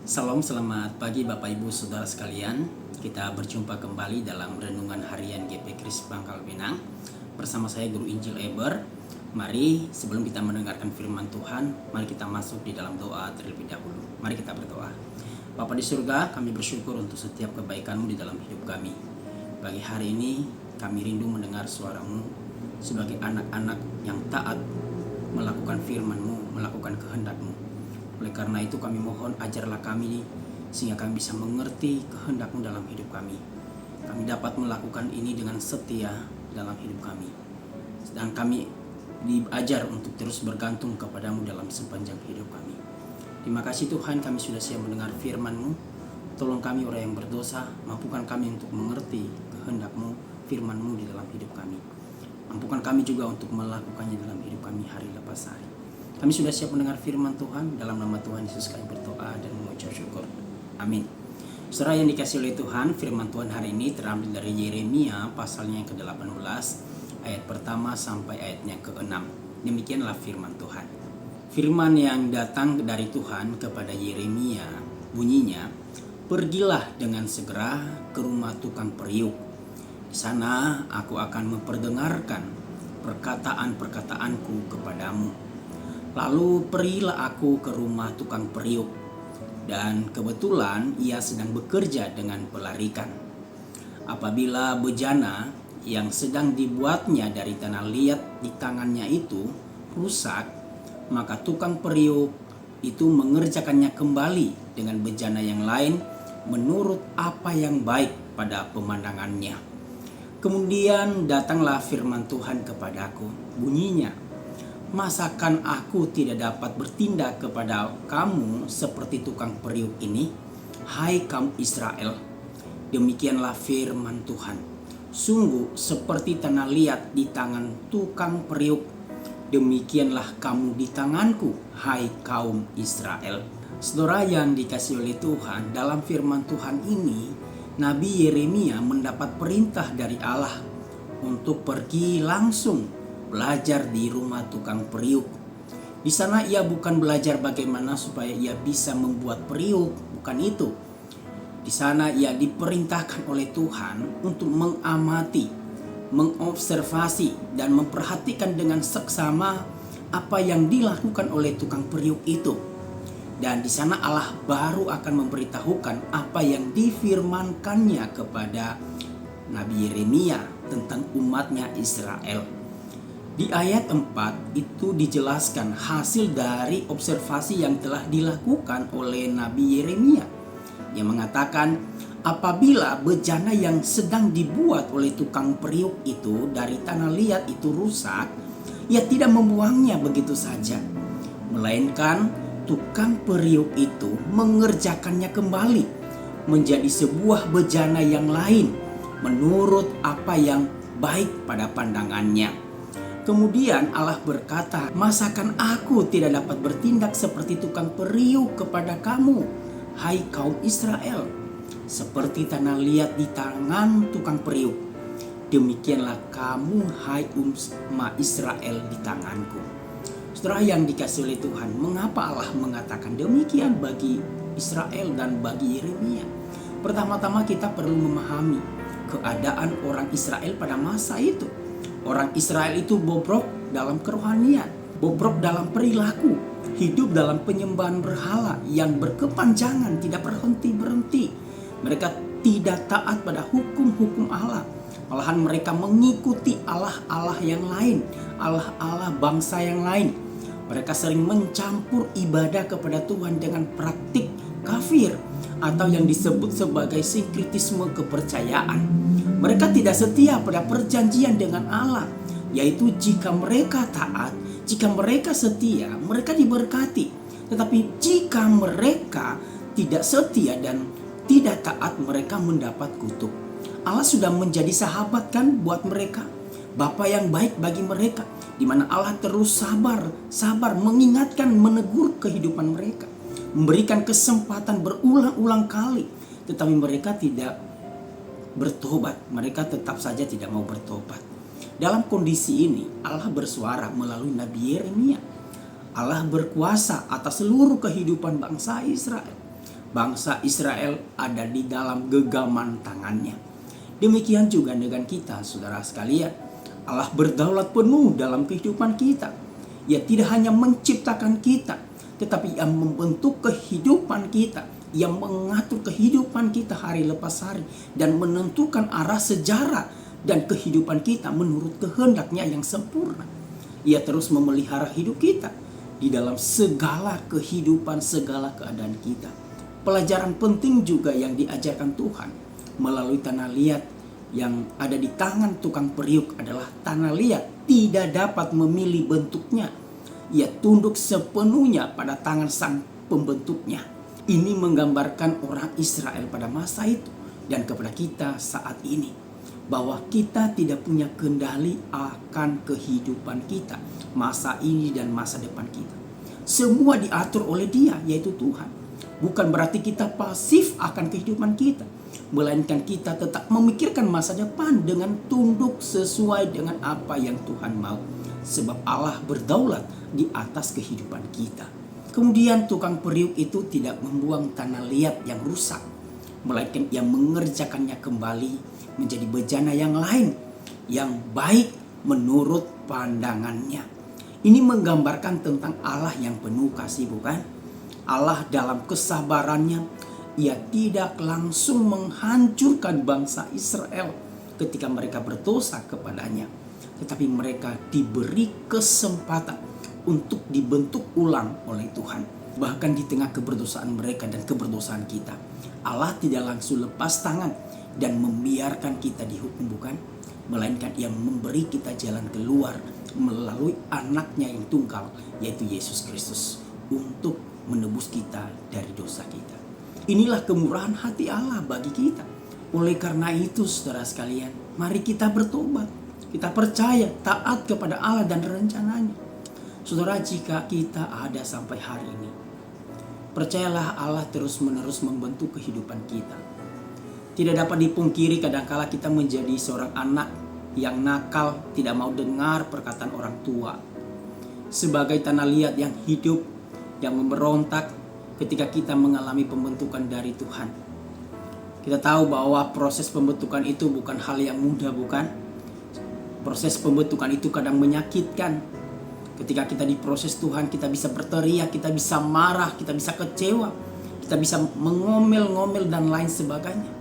Salam, selamat pagi Bapak Ibu Saudara sekalian. Kita berjumpa kembali dalam renungan harian GP Kris Pangkal Pinang bersama saya Guru Injil Eber. Mari sebelum kita mendengarkan firman Tuhan, mari kita masuk di dalam doa terlebih dahulu. Mari kita berdoa. Bapa di surga, kami bersyukur untuk setiap kebaikan-Mu di dalam hidup kami. Pagi hari ini kami rindu mendengar suara-Mu sebagai anak-anak yang taat melakukan firman-Mu, melakukan kehendak-Mu. Oleh karena itu kami mohon ajarlah kami sehingga kami bisa mengerti kehendak-Mu dalam hidup kami. Kami dapat melakukan ini dengan setia dalam hidup kami. Dan kami diajar untuk terus bergantung kepada-Mu dalam sepanjang hidup kami. Terima kasih Tuhan, kami sudah siap mendengar firman-Mu. Tolong kami orang yang berdosa, mampukan kami untuk mengerti kehendak-Mu, firman-Mu di dalam hidup kami. Mampukan kami juga untuk melakukannya dalam hidup kami hari lepas hari. Kami sudah siap mendengar firman Tuhan. Dalam nama Tuhan Yesus kami berdoa dan mengucap syukur. Amin. Saudara yang dikasihi oleh Tuhan, firman Tuhan hari ini terambil dari Yeremia pasalnya yang ke-18 ayat pertama sampai ayatnya ke-6. Demikianlah firman Tuhan. Firman yang datang dari Tuhan kepada Yeremia bunyinya, "Pergilah dengan segera ke rumah tukang periuk. Di sana aku akan memperdengarkan perkataan-perkataanku kepadamu. Lalu perilah aku ke rumah tukang periuk, dan kebetulan ia sedang bekerja dengan pelarikan. Apabila bejana yang sedang dibuatnya dari tanah liat di tangannya itu rusak, maka tukang periuk itu mengerjakannya kembali dengan bejana yang lain menurut apa yang baik pada pemandangannya. Kemudian datanglah firman Tuhan kepadaku, bunyinya, masakan aku tidak dapat bertindak kepada kamu seperti tukang periuk ini, hai kaum Israel? Demikianlah firman Tuhan. Sungguh seperti tanah liat di tangan tukang periuk, demikianlah kamu di tanganku, hai kaum Israel." Saudara yang dikasihi oleh Tuhan, dalam firman Tuhan ini, Nabi Yeremia mendapat perintah dari Allah untuk pergi langsung belajar di rumah tukang periuk. Di sana ia bukan belajar bagaimana supaya ia bisa membuat periuk, bukan itu. Di sana ia diperintahkan oleh Tuhan untuk mengamati, mengobservasi dan memperhatikan dengan seksama apa yang dilakukan oleh tukang periuk itu. Dan di sana Allah baru akan memberitahukan apa yang difirmankannya kepada Nabi Yeremia tentang umatnya Israel. Di ayat 4 itu dijelaskan hasil dari observasi yang telah dilakukan oleh Nabi Yeremia. Yang mengatakan apabila bejana yang sedang dibuat oleh tukang periuk itu dari tanah liat itu rusak, ia tidak membuangnya begitu saja. Melainkan tukang periuk itu mengerjakannya kembali menjadi sebuah bejana yang lain menurut apa yang baik pada pandangannya. Kemudian Allah berkata, masakan aku tidak dapat bertindak seperti tukang periuk kepada kamu, hai kaum Israel? Seperti tanah liat di tangan tukang periuk, demikianlah kamu, hai umat Israel, di tanganku. Saudara yang dikasihi oleh Tuhan, mengapa Allah mengatakan demikian bagi Israel dan bagi Yeremia? Pertama-tama kita perlu memahami keadaan orang Israel pada masa itu. Orang Israel itu bobrok dalam kerohanian, bobrok dalam perilaku, hidup dalam penyembahan berhala yang berkepanjangan, tidak berhenti-berhenti. Mereka tidak taat pada hukum-hukum Allah. Malahan mereka mengikuti Allah-Allah yang lain, Allah-Allah bangsa yang lain. Mereka sering mencampur ibadah kepada Tuhan dengan praktik kafir atau yang disebut sebagai sinkretisme kepercayaan. Mereka tidak setia pada perjanjian dengan Allah, yaitu jika mereka taat, jika mereka setia, mereka diberkati. Tetapi jika mereka tidak setia dan tidak taat, mereka mendapat kutuk. Allah sudah menjadi sahabat kan buat mereka, Bapa yang baik bagi mereka, di mana Allah terus sabar mengingatkan, menegur kehidupan mereka, memberikan kesempatan berulang-ulang kali, tetapi mereka tidak bertobat. Mereka tetap saja tidak mau bertobat. Dalam kondisi ini Allah bersuara melalui Nabi Yeremia. Allah berkuasa atas seluruh kehidupan bangsa Israel. bangsa Israel ada di dalam genggaman tangannya. Demikian juga dengan kita, saudara sekalian. Allah berdaulat penuh dalam kehidupan kita. Ia tidak hanya menciptakan kita, tetapi Ia membentuk kehidupan kita. Ia mengatur kehidupan kita hari lepas hari dan menentukan arah sejarah dan kehidupan kita menurut kehendak-Nya yang sempurna. Ia terus memelihara hidup kita di dalam segala kehidupan, segala keadaan kita. Pelajaran penting juga yang diajarkan Tuhan melalui tanah liat yang ada di tangan tukang periuk adalah tanah liat tidak dapat memilih bentuknya. Ia tunduk sepenuhnya pada tangan sang pembentuknya. Ini menggambarkan orang Israel pada masa itu dan kepada kita saat ini, bahwa kita tidak punya kendali akan kehidupan kita, masa ini dan masa depan kita. Semua diatur oleh Dia, yaitu Tuhan. Bukan berarti kita pasif akan kehidupan kita, melainkan kita tetap memikirkan masa depan dengan tunduk sesuai dengan apa yang Tuhan mau. Sebab Allah berdaulat di atas kehidupan kita. Kemudian tukang periuk itu tidak membuang tanah liat yang rusak, melainkan ia mengerjakannya kembali menjadi bejana yang lain, yang baik menurut pandangannya. Ini menggambarkan tentang Allah yang penuh kasih, bukan? Allah dalam kesabarannya, Ia tidak langsung menghancurkan bangsa Israel ketika mereka berdosa kepadanya, tetapi mereka diberi kesempatan untuk dibentuk ulang oleh Tuhan. Bahkan di tengah keberdosaan mereka dan keberdosaan kita, Allah tidak langsung lepas tangan dan membiarkan kita dihukum, bukan? Melainkan Ia memberi kita jalan keluar melalui anaknya yang tunggal, yaitu Yesus Kristus, untuk menebus kita dari dosa kita. Inilah kemurahan hati Allah bagi kita. Oleh karena itu, saudara sekalian, mari kita bertobat. Kita percaya, taat kepada Allah dan rencananya. Saudara, jika kita ada sampai hari ini, percayalah Allah terus-menerus membentuk kehidupan kita. Tidak dapat dipungkiri kadangkala kita menjadi seorang anak yang nakal, tidak mau dengar perkataan orang tua. Sebagai tanah liat yang hidup, yang memberontak ketika kita mengalami pembentukan dari Tuhan. Kita tahu bahwa proses pembentukan itu bukan hal yang mudah, bukan? Proses pembentukan itu kadang menyakitkan. Ketika kita diproses Tuhan, kita bisa berteriak, kita bisa marah, kita bisa kecewa, kita bisa mengomel-ngomel dan lain sebagainya.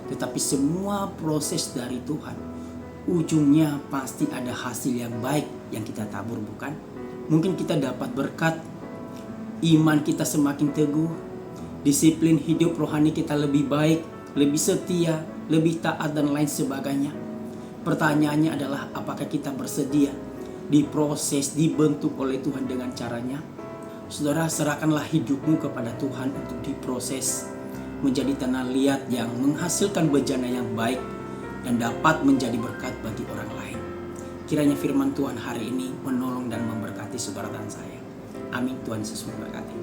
Tetapi semua proses dari Tuhan, ujungnya pasti ada hasil yang baik yang kita tabur, bukan? Mungkin kita dapat berkat, iman kita semakin teguh, disiplin hidup rohani kita lebih baik, lebih setia, lebih taat dan lain sebagainya. Pertanyaannya adalah, apakah kita bersedia diproses, dibentuk oleh Tuhan dengan caranya? Saudara, serahkanlah hidupmu kepada Tuhan untuk diproses menjadi tanah liat yang menghasilkan bejana yang baik dan dapat menjadi berkat bagi orang lain. Kiranya firman Tuhan hari ini menolong dan memberkati saudara dan saya. Amin. Tuhan Yesus memberkati.